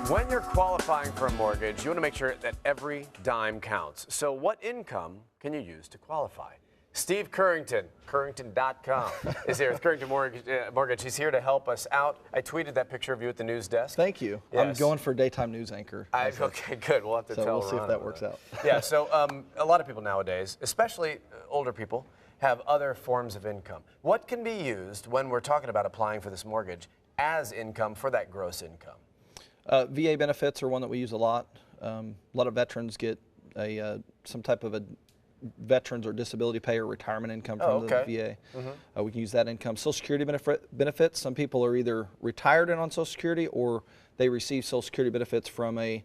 When you're qualifying for a mortgage, you want to make sure that every dime counts. So what income can you use to qualify? Steve Currington, Currington.com, is here with Currington Mortgage. He's here to help us out. I tweeted that picture of you at the news desk. Thank you. Yes. I'm going for a daytime news anchor. Okay, good. We'll have to tell we'll see Ron if that about works out. Yeah, so a lot of people nowadays, especially older people, have other forms of income. What can be used when we're talking about applying for this mortgage as income for that gross income? VA benefits are one that we use a lot. A lot of veterans get some type of a veterans or disability pay or retirement income from the VA. We can use that income. Social Security benefits. Some people are either retired and on Social Security, or they receive Social Security benefits from a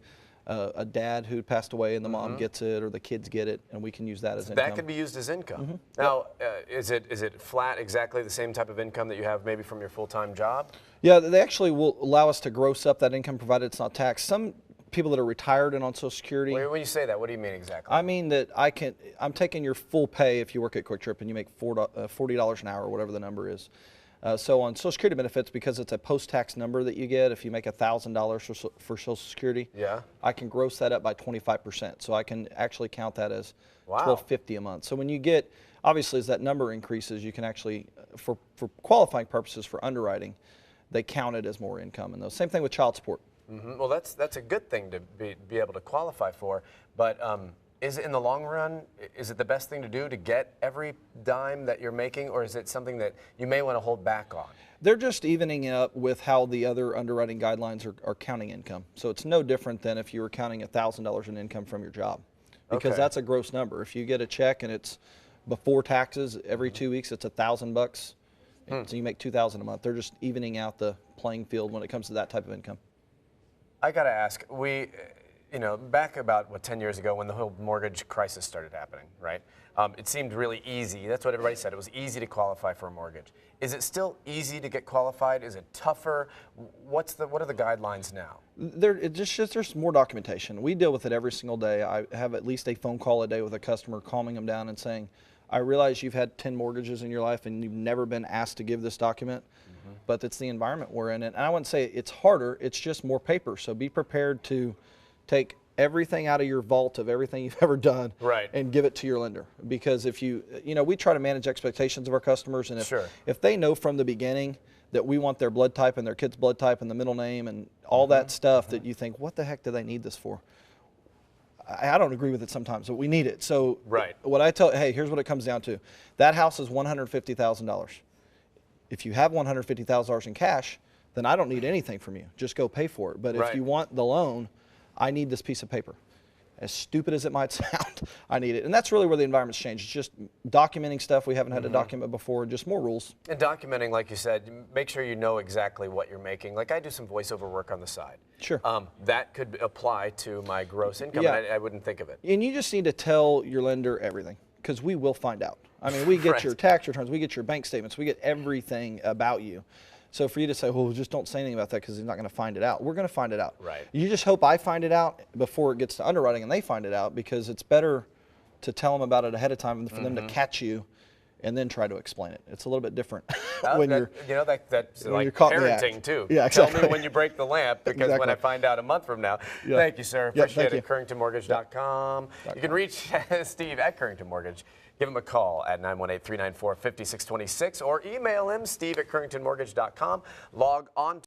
dad who passed away and the mom gets it, or the kids get it, and we can use that as income. That can be used as income. Now, is it flat, exactly the same type of income that you have maybe from your full-time job? Yeah, they actually will allow us to gross up that income provided it's not taxed. Some people that are retired and on Social Security. When you say that, what do you mean exactly? I mean that I'm taking your full pay if you work at Quick Trip and you make $40 an hour or whatever the number is. So on Social Security benefits, because it's a post-tax number that you get, if you make $1,000 for Social Security, I can gross that up by 25%. So I can actually count that as $1,250 a month. So when you get, obviously as that number increases, you can actually, for qualifying purposes for underwriting, they count it as more income. And the same thing with child support. Well, that's a good thing to be able to qualify for, but is it in the long run, is it the best thing to do to get every dime that you're making, or is it something that you may want to hold back on? They're just evening up with how the other underwriting guidelines are counting income. So it's no different than if you were counting $1,000 in income from your job, because that's a gross number. If you get a check and it's before taxes every 2 weeks, it's $1,000, so you make $2,000 a month. They're just evening out the playing field when it comes to that type of income. I got to ask, back about, 10 years ago when the whole mortgage crisis started happening, right? It seemed really easy. That's what everybody said. It was easy to qualify for a mortgage. Is it still easy to get qualified? Is it tougher? What are the guidelines now? There's more documentation. We deal with it every single day. I have at least a phone call a day with a customer, calming them down and saying, I realize you've had 10 mortgages in your life and you've never been asked to give this document. But it's the environment we're in. And I wouldn't say it's harder, it's just more paper. So be prepared to take everything out of your vault of everything you've ever done and give it to your lender. Because if we try to manage expectations of our customers, and if they know from the beginning that we want their blood type and their kid's blood type and the middle name and all that stuff that you think, what the heck do they need this for? I don't agree with it sometimes, but we need it. So what I tell, hey, here's what it comes down to. That house is $150,000. If you have $150,000 in cash, then I don't need anything from you. Just go pay for it. But if you want the loan, I need this piece of paper. As stupid as it might sound, I need it. And that's really where the environment's changed. It's just documenting stuff we haven't had to document before, just more rules. And documenting, like you said, make sure you know exactly what you're making. Like I do some voiceover work on the side. That could apply to my gross income, and I wouldn't think of it. And you just need to tell your lender everything, because we will find out. I mean, we get your tax returns, we get your bank statements, we get everything about you. So for you to say, well, just don't say anything about that because he's not going to find it out. We're going to find it out. You just hope I find it out before it gets to underwriting and they find it out, because it's better to tell them about it ahead of time than for them to catch you and then try to explain it. It's a little bit different when that's like you're caught parenting too. Yeah, exactly. Tell me when you break the lamp, because when I find out a month from now. Thank you, sir. Appreciate it. Curringtonmortgage.com. You can reach Steve at Currington Mortgage. Give him a call at 918-394-5626 or email him, steve@curringtonmortgage.com. Log on